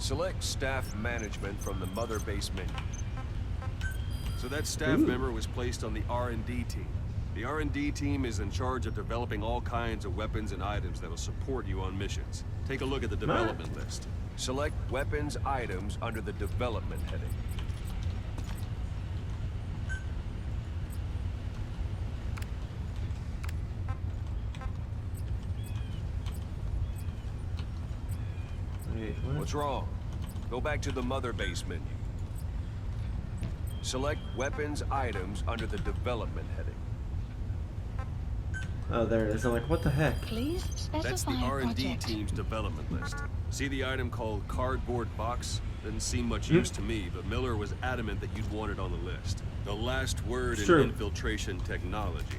Select staff management from the mother base menu. So that staff member was placed on the R&D team. The R&D team is in charge of developing all kinds of weapons and items that'll support you on missions. Take a look at the development list. Select weapons items under the development heading. Wait, what? What's wrong? Go back to the mother base menu. Select weapons items under the development heading. Oh, there it is. I'm like, what the heck? Please specify That's the R&D project. team's development list. See the item called cardboard box? Didn't seem much use to me, but Miller was adamant that you'd want it on the list. The last word in True. infiltration technology,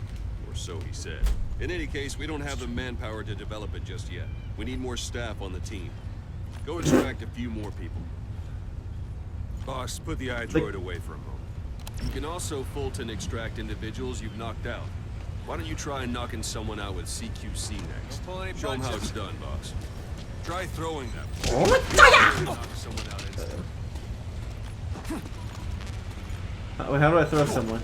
or so he said. In any case, we don't have the manpower to develop it just yet. We need more staff on the team. Go extract a few more people. Boss, put the iDroid away for a moment. You can also Fulton extract individuals you've knocked out. Why don't you try knocking someone out with CQC next? Show them how it's done, boss. Try throwing them. Knock someone out instantly. Wait, how do I throw someone?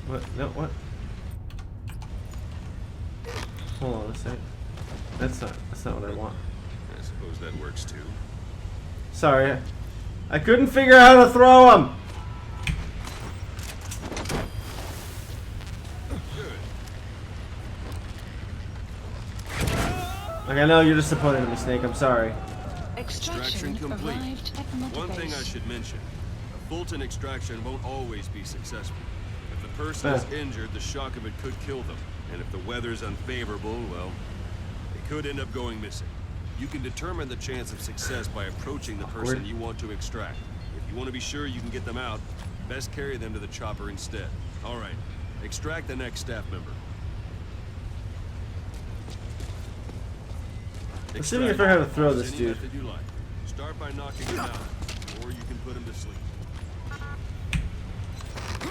What? No, what? Hold on a sec. That's not what I want. I suppose that works too. Sorry. I couldn't figure out how to throw them! Like, I know you're disappointed in me, Snake. I'm sorry. Extraction complete. Arrived at mother One thing I base. should mention. A Fulton extraction won't always be successful. If the person is injured, the shock of it could kill them. And if the weather's unfavorable, well, they could end up going missing. You can determine the chance of success by approaching the person you want to extract. If you want to be sure you can get them out, best carry them to the chopper instead. All right, extract the next staff member. Let's see if we can figure out how to throw this Any dude. method you like. Start by knocking him out, or you can put him to sleep.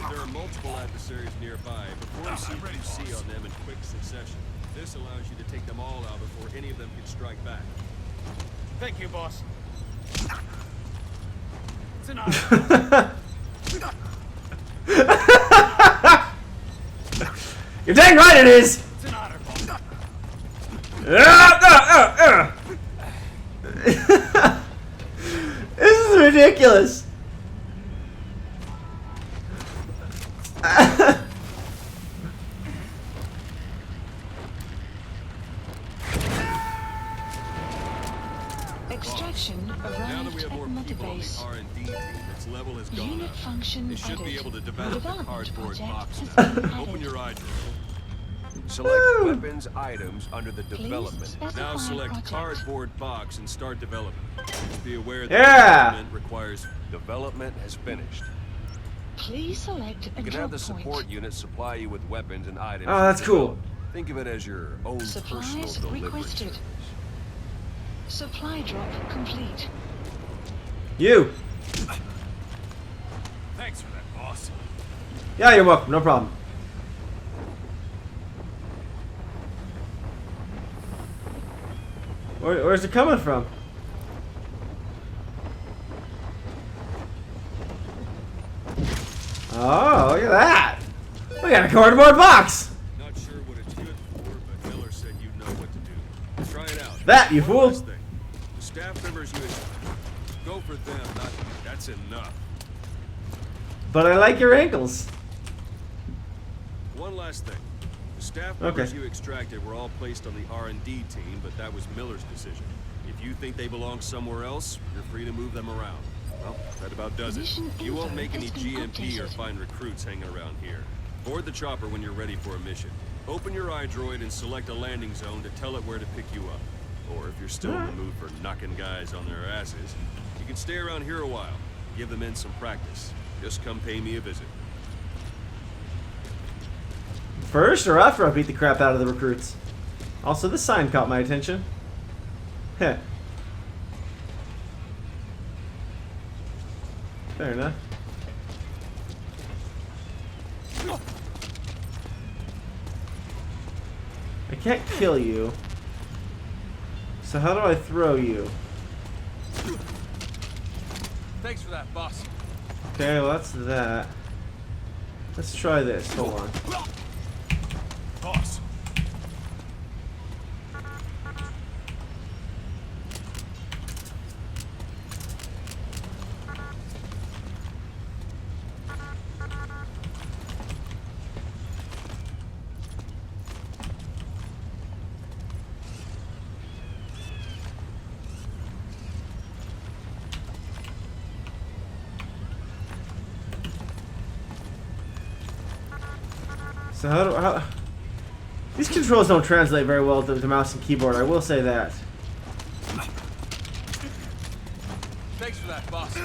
There are multiple adversaries nearby. Perform CQC on them in quick succession. This allows you to take them all out before any of them can strike back. Thank you, boss. It's an honor. You're dang right it is! It's an honor, boss. This is ridiculous. Extraction Now that arrived we have more at mother people on the base. R&D team, its level has gone Unit up. function They should be added. able to develop the Development cardboard project box has now. been Open added. your iDroid. Select Woo! weapons items under the development. specify Now select project. cardboard box and start development. Just be aware that Yeah! development requires Development has finished. Please select a You can drop have the point. support unit supply you with weapons and items. Oh, that's cool. Think of it as your own personal Supplies delivery requested. service. Supply drop complete. You. Thanks for that, boss. Yeah, you're welcome. No problem. Where's it coming from? Oh, look at that. We got a cardboard box. not sure what it's good for, but Miller said you'd know what to do. Try it out. That, you One fool. last thing. The staff members you go for them, not you. That's enough. But I like your ankles. One last thing. The staff Okay. members you extracted were all placed on the R&D team, but that was Miller's decision. If you think they belong somewhere else, you're free to move them around. Well, that about does it. Mission You won't info make any has been GMP or updated. find recruits hanging around here. Board the chopper when you're ready for a mission. Open your iDroid and select a landing zone to tell it where to pick you up. Or if you're still in the mood for knocking guys on their asses, you can stay around here a while. Give the men some practice. Just come pay me a visit. First or after I beat the crap out of the recruits? Also, this sign caught my attention. Heh. Fair enough. I can't kill you. So how do I throw you? Thanks for that, boss. Okay, well that's that. Let's try this. Hold on. Boss. So how these controls don't translate very well to mouse and keyboard, I will say that. Thanks for that, boss.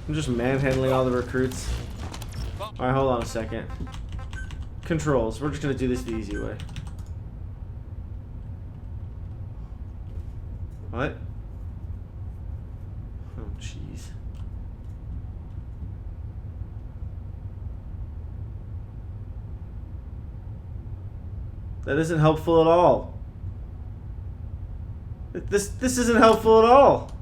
I'm just manhandling all the recruits. Alright, hold on a second. Controls. We're just gonna do this the easy way. What? Oh, jeez. That isn't helpful at all. This isn't helpful at all.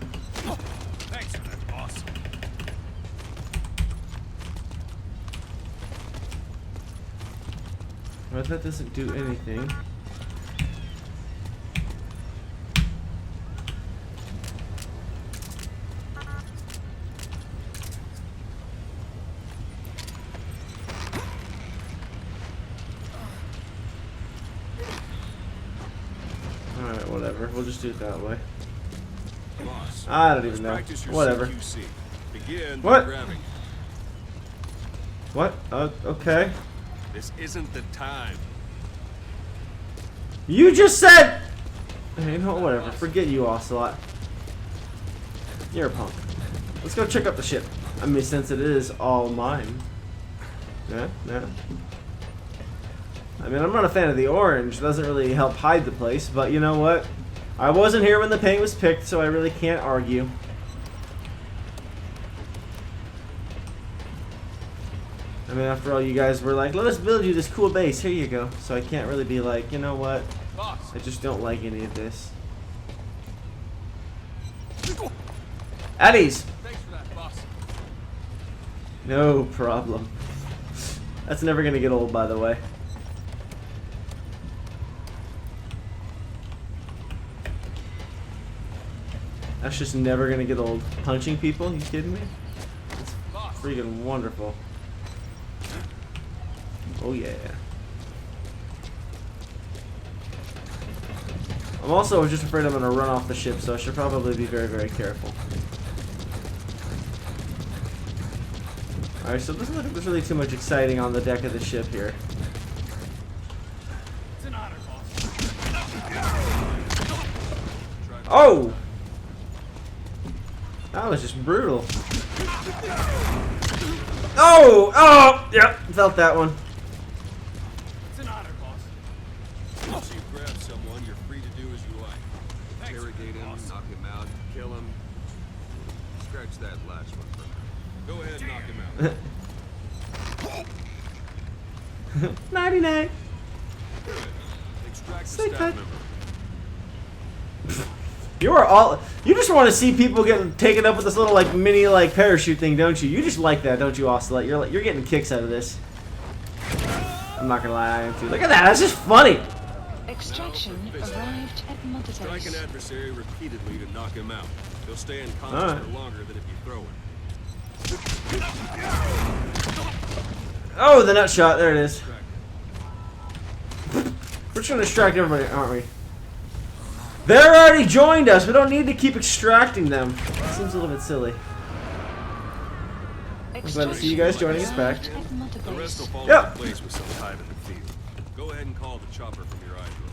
Thanks for that, boss. Well, that doesn't do anything. Alright, whatever. We'll just do it that way. Boss, I don't let's even know. practice your Whatever. CQC. Begin What? by grabbing. What? Okay. This isn't the time. You just said... Hey, you know what? Whatever. Forget you, Ocelot. You're a punk. Let's go check out the ship. I mean, since it is all mine. Yeah, yeah. I mean, I'm not a fan of the orange. It doesn't really help hide the place, but you know what? I wasn't here when the paint was picked, so I really can't argue. I mean, after all, you guys were like, let us build you this cool base. Here you go. So I can't really be like, you know what? Boss. I just don't like any of this. At ease. Thanks for that, boss. No problem. That's never gonna get old, by the way. That's just never gonna get old. Punching people? You kidding me? It's Boss. freaking wonderful. Oh yeah. I'm also just afraid I'm gonna run off the ship, so I should probably be very, very careful. Alright, so it doesn't look like there's really too much exciting on the deck of the ship here. It's an honor, boss. Oh! That was just brutal. Oh! Oh! Yep, felt that one. It's an honor, boss. Once you grab someone, you're free to do as you like. Thanks, Interrogate him, boss. knock him out, kill him. Scratch that last one for now. Go ahead and knock him out. 99. Extract the Say staff that. member. You are all. You just want to see people getting taken up with this little like mini like parachute thing, don't you? You just like that, don't you, Ocelot? You're getting kicks out of this. I'm not gonna lie, I am too. Look at that. That's just funny. Extraction arrived at Mother Strike an Base. adversary repeatedly to knock him out. He'll stay unconscious Alright. for longer than if you throw him. Oh, the nut shot. There it is. Extract. We're just gonna distract everybody, aren't we? They're already joined us. We don't need to keep extracting them. Seems a little bit silly. I'm glad to see you guys joining us back. Arrived at Mother The rest will Base. fall Yep. into place with some time in the field. Go ahead and call the chopper from your iDrone.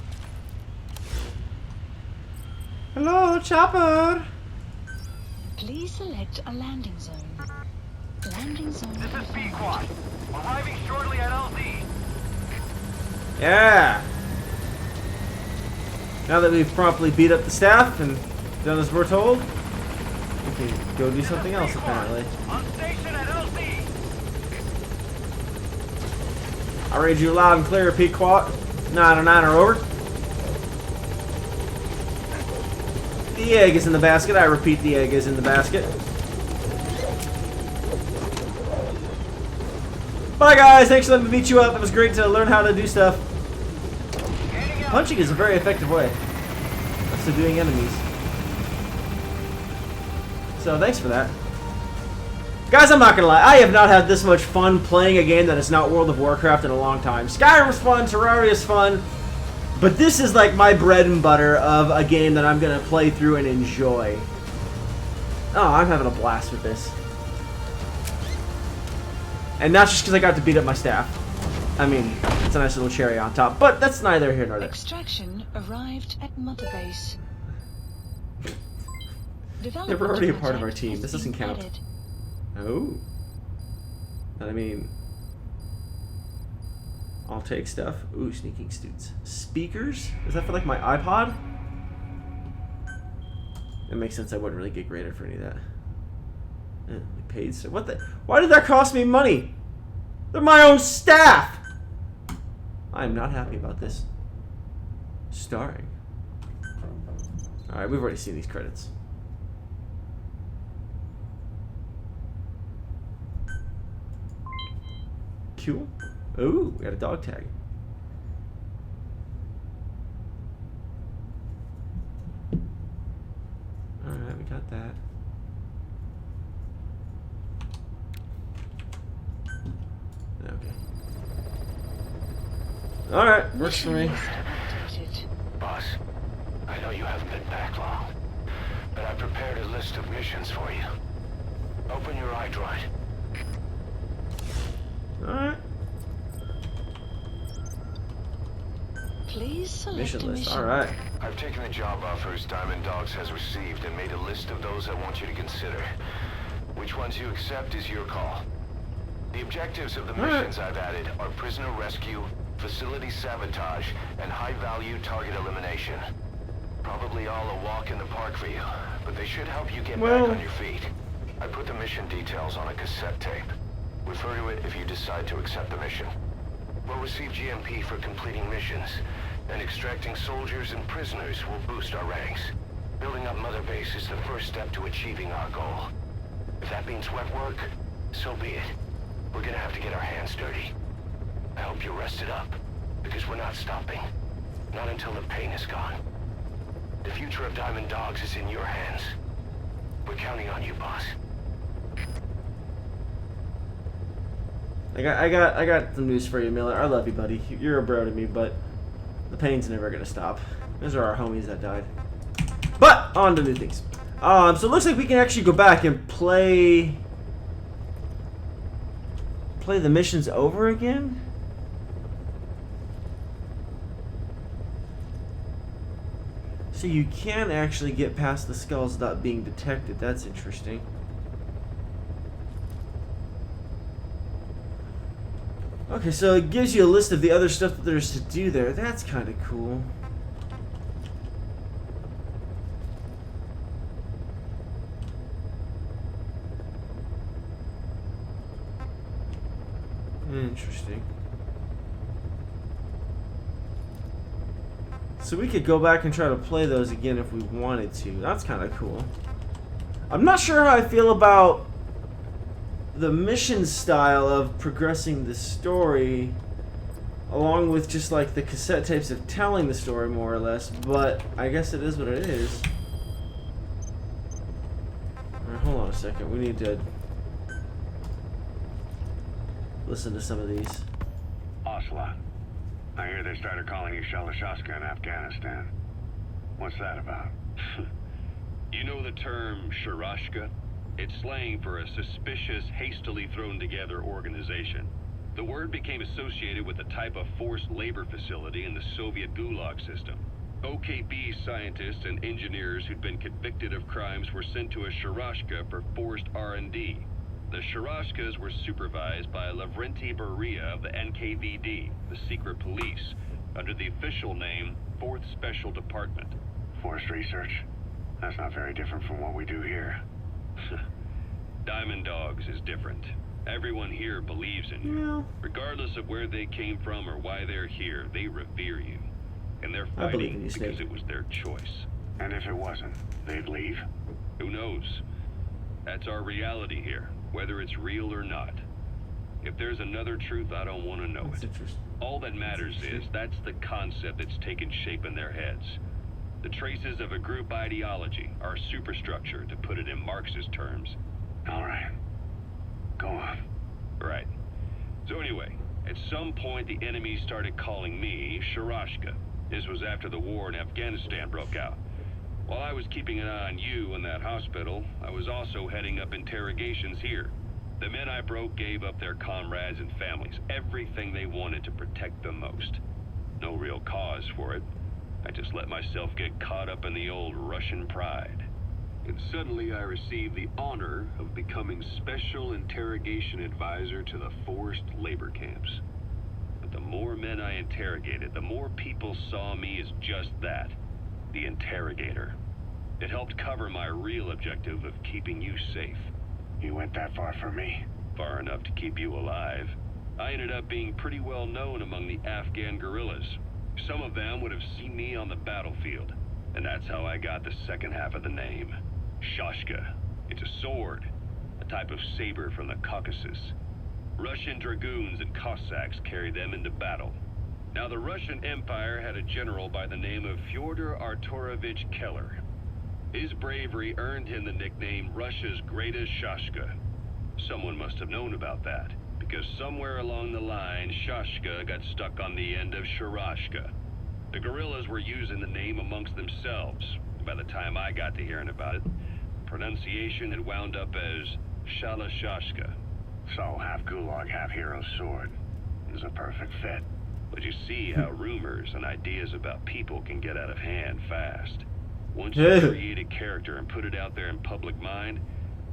Hello, chopper. Please select a landing zone. Landing zone. This is confirmed. B-Quad. Arriving shortly at LZ. Yeah. Now that we've promptly beat up the staff and done as we're told, We can go do something else, apparently. On station at LZ. I read you loud and clear, Pequot. 909 or over. The egg is in the basket. I repeat, the egg is in the basket. Bye, guys. Thanks for letting me beat you up. It was great to learn how to do stuff. Punching is a very effective way of subduing enemies. So, thanks for that. Guys, I'm not gonna lie. I have not had this much fun playing a game that is not World of Warcraft in a long time. Skyrim's fun. Terraria's fun. But this is like my bread and butter of a game that I'm gonna play through and enjoy. Oh, I'm having a blast with this. And not just because I got to beat up my staff. I mean, it's a nice little cherry on top, but that's neither here nor there. Extraction arrived at Mother Base. They were already a part of our team. This doesn't count. Added. Oh. But I mean, I'll take stuff. Ooh, sneaking students. Speakers? Is that for like my iPod? It makes sense. I wouldn't really get graded for any of that. Paid stuff. What the? Why did that cost me money? They're my own staff. I am not happy about this. Starring. All right, we've already seen these credits. Cool. Ooh, we got a dog tag. Alright, we got that. Okay. Alright, works for me. Boss, I know you haven't been back long, but I prepared a list of missions for you. Open your iDroid. Alright. Please select Mission a list. mission. Alright. I've taken the job offers Diamond Dogs has received and made a list of those I want you to consider. Which ones you accept is your call. The objectives of the missions I've added are prisoner rescue, facility sabotage, and high-value target elimination. Probably all a walk in the park for you, but they should help you get back on your feet. I put the mission details on a cassette tape. Refer to it if you decide to accept the mission. We'll receive GMP for completing missions, and extracting soldiers and prisoners will boost our ranks. Building up Mother Base is the first step to achieving our goal. If that means wet work, so be it. We're gonna have to get our hands dirty. I hope you're rested up, because we're not stopping. Not until the pain is gone. The future of Diamond Dogs is in your hands. We're counting on you, boss. I got some news for you, Miller. I love you, buddy. You're a bro to me, but the pain's never gonna stop. Those are our homies that died. But on to new things. So it looks like we can actually go back and play the missions over again. So you can actually get past the skulls without being detected. That's interesting. Okay, so it gives you a list of the other stuff that there's to do there. That's kind of cool. Interesting. So we could go back and try to play those again if we wanted to. That's kind of cool. I'm not sure how I feel about the mission style of progressing the story along with just like the cassette tapes of telling the story more or less, but I guess it is what it is. Alright, hold on a second. We need to listen to some of these. Ocelot, I hear they started calling you Shalashaska in Afghanistan. What's that about? You know the term Sharashka? It's slang for a suspicious, hastily thrown together organization. The word became associated with a type of forced labor facility in the Soviet Gulag system. OKB scientists and engineers who'd been convicted of crimes were sent to a Sharashka for forced R&D. The Sharashkas were supervised by Lavrenti Beria of the NKVD, the secret police, under the official name 4th Special Department. Forced research? That's not very different from what we do here. Diamond Dogs is different. Everyone here believes in you. No. Regardless of where they came from or why they're here, they revere you. And they're I believe in fighting you, because Snake. it was their choice. And if it wasn't, they'd leave. Who knows? That's our reality here, whether it's real or not. If there's another truth, I don't want to know That's it. interesting. All that matters is that's the concept that's taken shape in their heads. The traces of a group ideology, our superstructure, to put it in Marxist terms. All right. Go on. Right. So anyway, at some point the enemy started calling me Sharashka. This was after the war in Afghanistan broke out. While I was keeping an eye on you in that hospital, I was also heading up interrogations here. The men I broke gave up their comrades and families, everything they wanted to protect them most. No real cause for it. I just let myself get caught up in the old Russian pride. And suddenly I received the honor of becoming Special Interrogation Advisor to the forced labor camps. But the more men I interrogated, the more people saw me as just that, the interrogator. It helped cover my real objective of keeping you safe. You went that far for me. Far enough to keep you alive. I ended up being pretty well known among the Afghan guerrillas. Some of them would have seen me on the battlefield, and that's how I got the second half of the name. Shashka. It's a sword, a type of saber from the Caucasus. Russian dragoons and Cossacks carried them into battle. Now, the Russian Empire had a general by the name of Fyodor Arturovich Keller. His bravery earned him the nickname Russia's Greatest Shashka. Someone must have known about that, because somewhere along the line, Shashka got stuck on the end of Sharashka. The guerrillas were using the name amongst themselves. By the time I got to hearing about it, pronunciation had wound up as Shalashashka. So half gulag, half hero sword. Is a perfect fit. But you see how rumors and ideas about people can get out of hand fast. Once Yeah. you create a character and put it out there in public mind,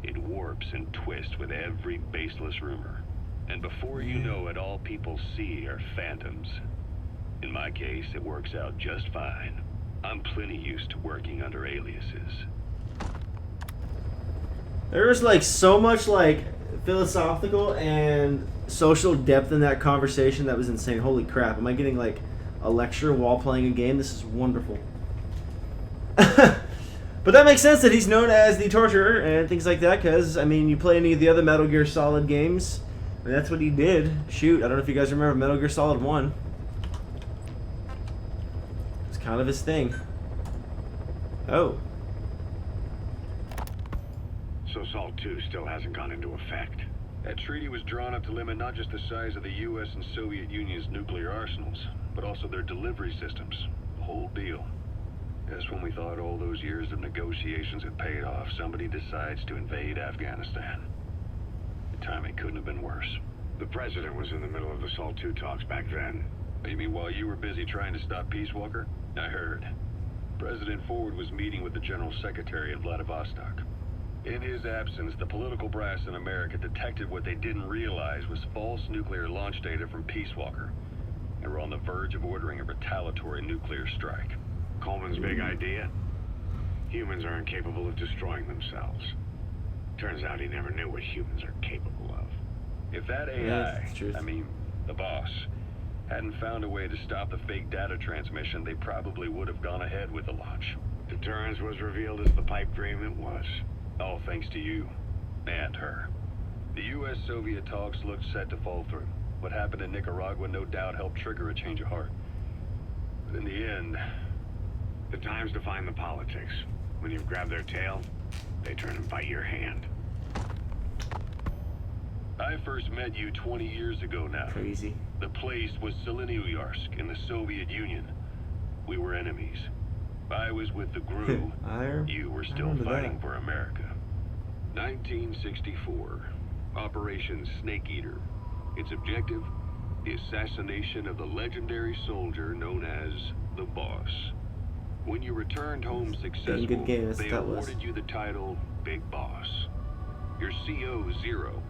it warps and twists with every baseless rumor. And before you know it, all people see are phantoms. In my case, it works out just fine. I'm plenty used to working under aliases. There's like so much like philosophical and social depth in that conversation that was insane. Holy crap, am I getting like a lecture while playing a game? This is wonderful. But that makes sense that he's known as the Torturer and things like that, because, I mean, you play any of the other Metal Gear Solid games, and that's what he did. Shoot, I don't know if you guys remember Metal Gear Solid 1. It's kind of his thing. Oh. So SALT 2 still hasn't gone into effect. That treaty was drawn up to limit not just the size of the U.S. and Soviet Union's nuclear arsenals, but also their delivery systems. The whole deal. Just when we thought all those years of negotiations had paid off, somebody decides to invade Afghanistan. The timing couldn't have been worse. The president was in the middle of the SALT 2 talks back then. You mean while you were busy trying to stop Peace Walker? I heard. President Ford was meeting with the General Secretary in Vladivostok. In his absence, the political brass in America detected what they didn't realize was false nuclear launch data from Peace Walker. They were on the verge of ordering a retaliatory nuclear strike. Coleman's big idea? Humans are incapable of destroying themselves. Turns out he never knew what humans are capable of. If that AI, Yeah, that's the truth. I mean, the boss, hadn't found a way to stop the fake data transmission, they probably would have gone ahead with the launch. Deterrence was revealed as the pipe dream it was. All thanks to you. And her. The U.S.-Soviet talks looked set to fall through. What happened in Nicaragua no doubt helped trigger a change of heart. But in the end... The time's to find the politics. When you've grabbed their tail, they turn and bite your hand. I first met you 20 years ago now. Crazy. The place was Selenouyarsk in the Soviet Union. We were enemies. I was with the GRU. You were still fighting for America. 1964. Operation Snake Eater. Its objective? The assassination of the legendary soldier known as the Boss. When you returned home successful, good game, that's they what that was. awarded you the title Big Boss. Your CO, Zero,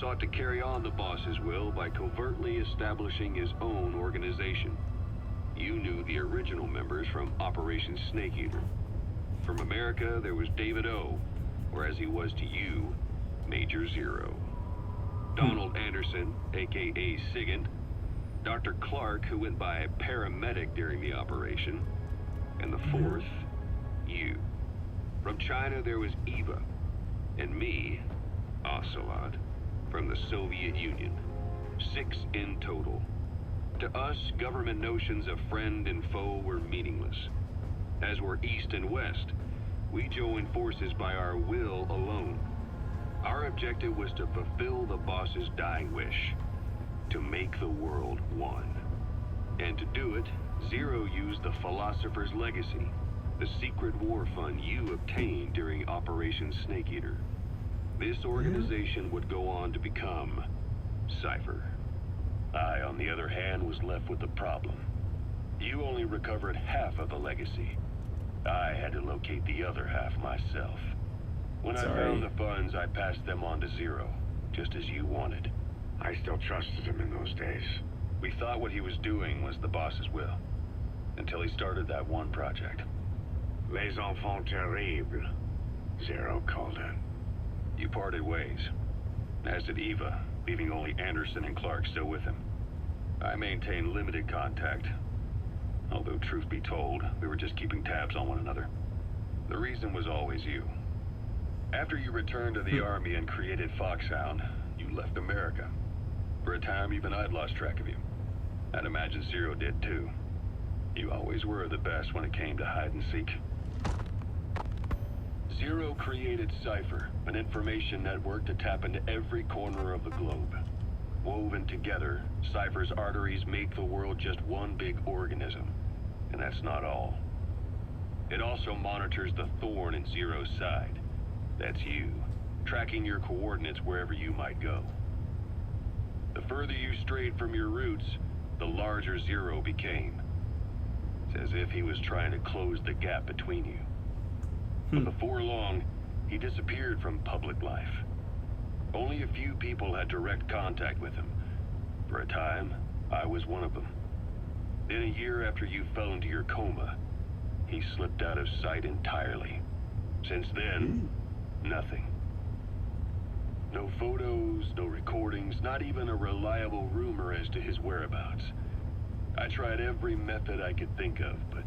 sought to carry on the boss's will by covertly establishing his own organization. You knew the original members from Operation Snake Eater. From America, there was David O, or as he was to you, Major Zero. Donald Anderson, aka Sigint, Dr. Clark, who went by paramedic during the operation, and the fourth, you. From China there was Eva, and me, Ocelot, from the Soviet Union. 6 in total. To us, government notions of friend and foe were meaningless. As were East and West, we joined forces by our will alone. Our objective was to fulfill the boss's dying wish, to make the world one. And to do it, Zero used the Philosopher's Legacy, the secret war fund you obtained during Operation Snake Eater. This organization would go on to become Cypher. I, on the other hand, was left with the problem. You only recovered half of the legacy. I had to locate the other half myself. When I found the funds, I passed them on to Zero, just as you wanted. I still trusted him in those days. We thought what he was doing was the boss's will, until he started that one project. Les enfants terribles, Zero called it. You parted ways, as did Eva, leaving only Anderson and Clark still with him. I maintained limited contact, although truth be told, we were just keeping tabs on one another. The reason was always you. After you returned to the Army and created Foxhound, you left America. For a time, even I'd lost track of you. I'd imagine Zero did too. You always were the best when it came to hide and seek. Zero created Cypher, an information network to tap into every corner of the globe. Woven together, Cypher's arteries make the world just one big organism. And that's not all. It also monitors the thorn in Zero's side. That's you, tracking your coordinates wherever you might go. The further you strayed from your roots, the larger Zero became. It's as if he was trying to close the gap between you. But before long, he disappeared from public life. Only a few people had direct contact with him. For a time, I was one of them. Then a year after you fell into your coma, he slipped out of sight entirely. Since then, nothing. No photos, no recordings, not even a reliable rumor as to his whereabouts. I tried every method I could think of, but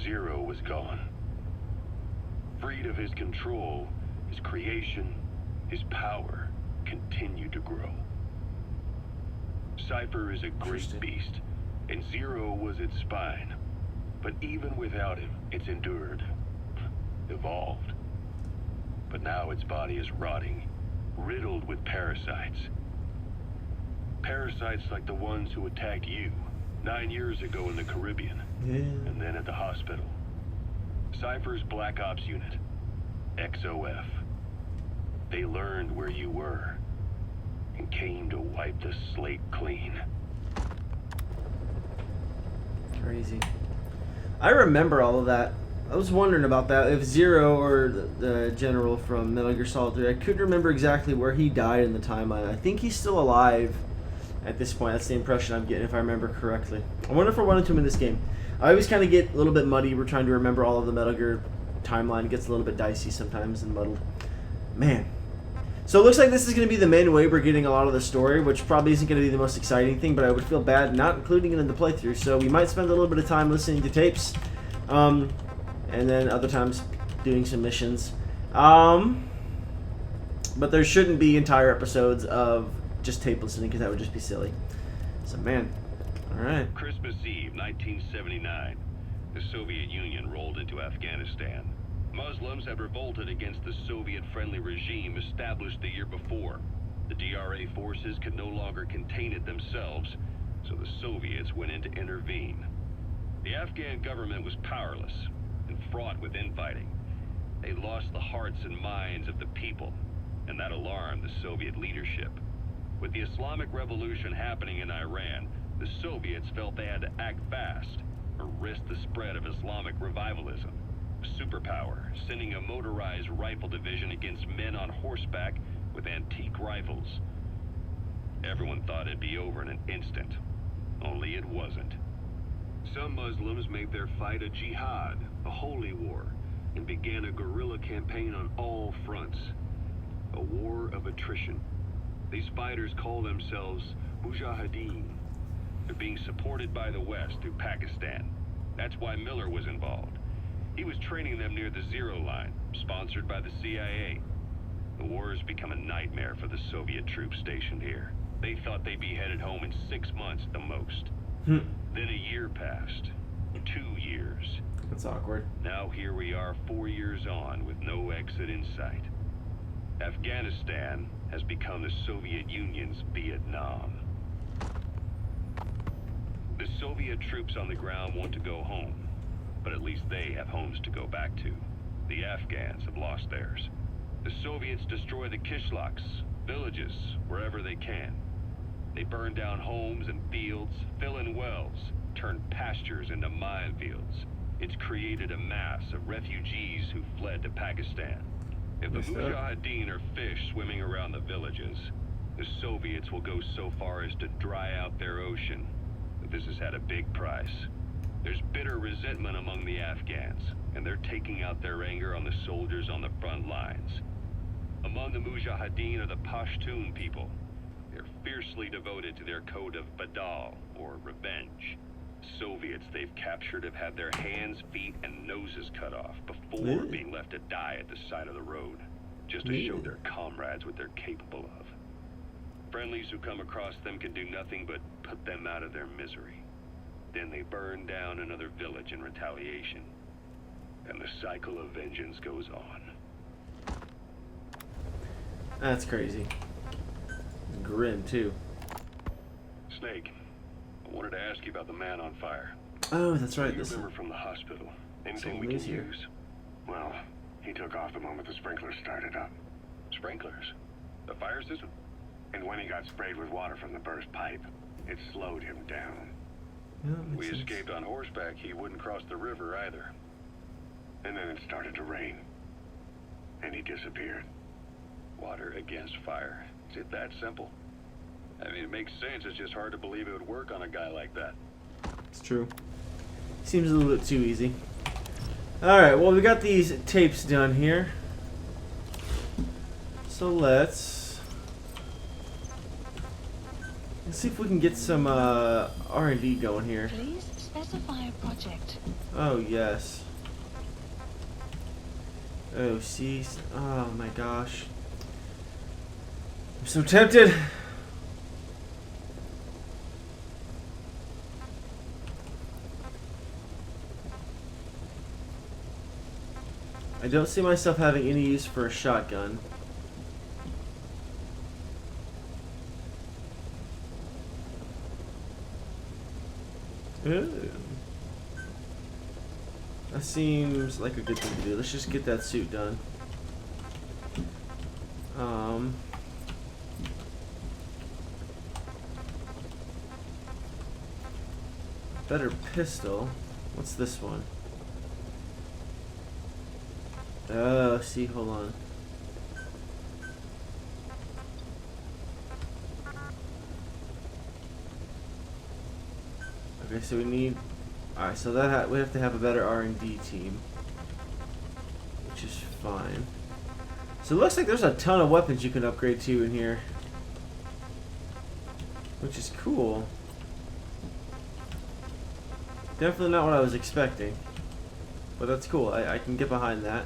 Zero was gone. Freed of his control, his creation, his power continued to grow. Cypher is a great beast, and Zero was its spine. But even without him, it's endured, evolved. But now its body is rotting, riddled with parasites. Parasites like the ones who attacked you 9 years ago in the Caribbean, and then at the hospital. Cypher's Black Ops unit, XOF. They learned where you were, and came to wipe the slate clean. Crazy. I remember all of that. I was wondering about that. If Zero or the general from Metal Gear Solid 3, I couldn't remember exactly where he died in the timeline. I think he's still alive at this point. That's the impression I'm getting, if I remember correctly. I wonder if we're 1 and 2 in this game. I always kind of get a little bit muddy. We're trying to remember all of the Metal Gear timeline. It gets a little bit dicey sometimes and muddled. Man. So it looks like this is going to be the main way we're getting a lot of the story, which probably isn't going to be the most exciting thing, but I would feel bad not including it in the playthrough. So we might spend a little bit of time listening to tapes, and then other times doing some missions. But there shouldn't be entire episodes of just tape listening, because that would just be silly. So, man. Alright. Christmas Eve, 1979. The Soviet Union rolled into Afghanistan. Muslims had revolted against the Soviet-friendly regime established the year before. The DRA forces could no longer contain it themselves, so the Soviets went in to intervene. The Afghan government was powerless and fraught with infighting. They lost the hearts and minds of the people, and that alarmed the Soviet leadership. With the Islamic Revolution happening in Iran, the Soviets felt they had to act fast or risk the spread of Islamic revivalism. A superpower, sending a motorized rifle division against men on horseback with antique rifles. Everyone thought it'd be over in an instant, only it wasn't. Some Muslims made their fight a jihad, a holy war, and began a guerrilla campaign on all fronts. fronts. A war of attrition. These fighters call themselves Mujahideen. They're being supported by the West through Pakistan. That's why Miller was involved. He was training them near the Zero Line, sponsored by the CIA. The war has become a nightmare for the Soviet troops stationed here. They thought they'd be headed home in 6 months at the most. Then a year passed. 2 years. That's awkward. Now here we are 4 years on with no exit in sight. Afghanistan has become the Soviet Union's Vietnam. The Soviet troops on the ground want to go home, but at least they have homes to go back to. The Afghans have lost theirs. The Soviets destroy the kishlaks, villages, wherever they can. They burn down homes and fields, fill in wells, turn pastures into minefields. It's created a mass of refugees who fled to Pakistan. If the Mujahideen are fish swimming around the villages, the Soviets will go so far as to dry out their ocean. But this has had a big price. There's bitter resentment among the Afghans, and they're taking out their anger on the soldiers on the front lines. Among the Mujahideen are the Pashtun people. They're fiercely devoted to their code of Badal, or revenge. Soviets they've captured have had their hands, feet, and noses cut off before being left to die at the side of the road, just to show their comrades what they're capable of. Friendlies who come across them can do nothing but put them out of their misery. Then they burn down another village in retaliation. And the cycle of vengeance goes on. That's crazy. Grim, too. Snake, I wanted to ask you about the man on fire. Oh, that's right. You This remember from the hospital. Anything Some we can news here. use? Well, he took off the moment the sprinklers started up. Sprinklers? The fire system? And when he got sprayed with water from the burst pipe, it slowed him down. Yeah, that We makes sense. escaped on horseback. He wouldn't cross the river either. And then it started to rain. And he disappeared. Water against fire. Is it that simple? I mean, it makes sense. It's just hard to believe it would work on a guy like that. It's true. Seems a little bit too easy. Alright, well, we got these tapes done here. So let's see if we can get some R&D going here. Please specify a project. Oh, yes. Oh, see? Oh, my gosh. I'm so tempted. I don't see myself having any use for a shotgun. Ooh. That seems like a good thing to do. Let's just get that suit done. Better pistol. What's this one? Oh, see, hold on. Okay, so we need. Alright, so that we have to have a better R&D team, which is fine. So it looks like there's a ton of weapons you can upgrade to in here, which is cool. Definitely not what I was expecting, but that's cool. I can get behind that.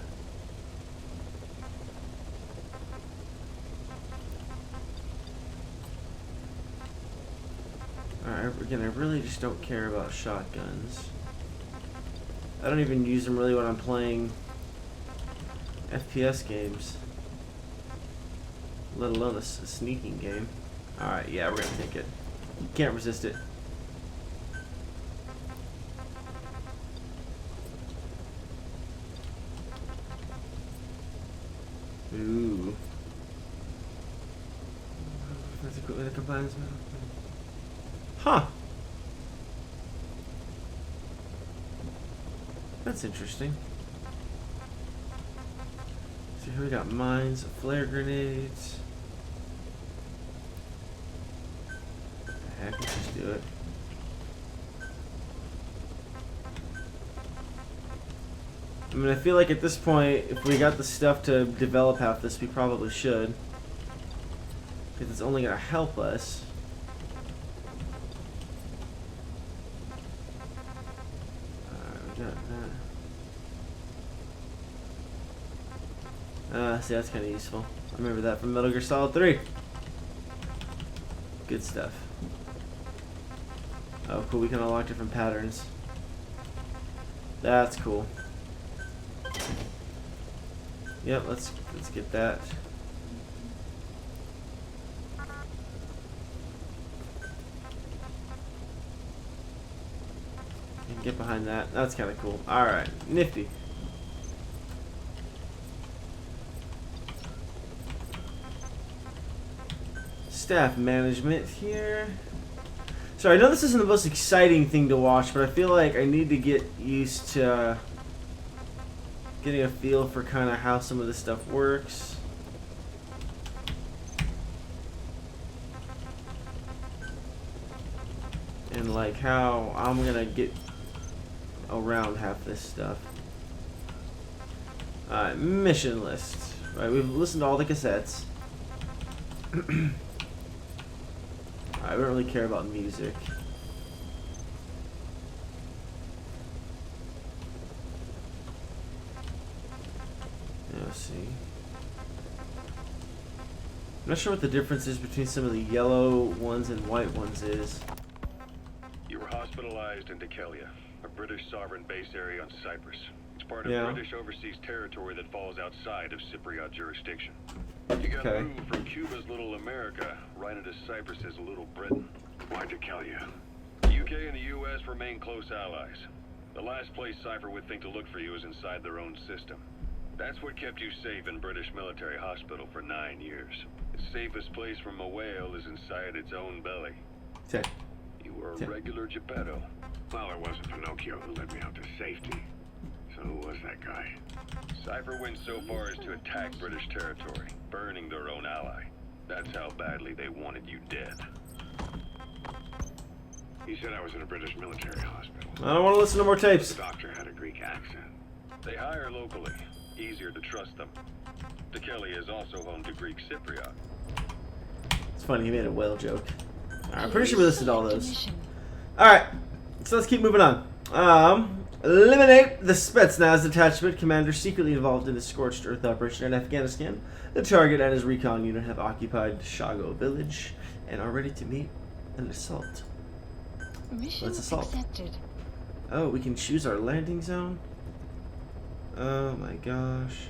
Alright, again, I really just don't care about shotguns. I don't even use them really when I'm playing FPS games, let alone a sneaking game. Alright, yeah, we're gonna take it. Can't resist it. Ooh. That's equipment that combines with. Huh. That's interesting. So here we got mines, flare grenades. What the heck? Let's just do it. I mean, I feel like at this point, if we got the stuff to develop half this, we probably should. Because it's only going to help us. We got that. See, that's kind of useful. I remember that from Metal Gear Solid 3. Good stuff. Oh, cool. We can unlock different patterns. That's cool. Yep, let's get that. And get behind that. That's kind of cool. All right, nifty. Staff management here. So I know this isn't the most exciting thing to watch, but I feel like I need to get used to getting a feel for kind of how some of this stuff works. And like how I'm gonna get around half this stuff. Alright, mission list. Right, we've listened to all the cassettes. I don't really care about music. Let's see. I'm not sure what the difference is between some of the yellow ones and white ones is. You were hospitalized in Dekelia, a British sovereign base area on Cyprus. It's part of British overseas territory that falls outside of Cypriot jurisdiction. You got moved from Cuba's Little America right into Cyprus's Little Britain. Why Dekelia? The UK and the US remain close allies. The last place Cypher would think to look for you is inside their own system. That's what kept you safe in British military hospital for 9 years. The safest place from a whale is inside its own belly. You were a regular Geppetto. Well, it wasn't Pinocchio who led me out to safety. So who was that guy? Cypher went so far as to attack British territory, burning their own ally. That's how badly they wanted you dead. He said I was in a British military hospital. I don't want to listen to more tapes. The doctor had a Greek accent. They hire locally. Easier to trust them. Dekelia is also home to Greek Cypriot. It's funny, he made a whale joke. I'm pretty sure we listed all those. Alright, so let's keep moving on. Eliminate the Spetsnaz detachment. Commander secretly involved in the Scorched Earth operation in Afghanistan. The target and his recon unit have occupied Shago village and are ready to meet an assault. Mission Let's assault. accepted. Oh, we can choose our landing zone? Oh my gosh.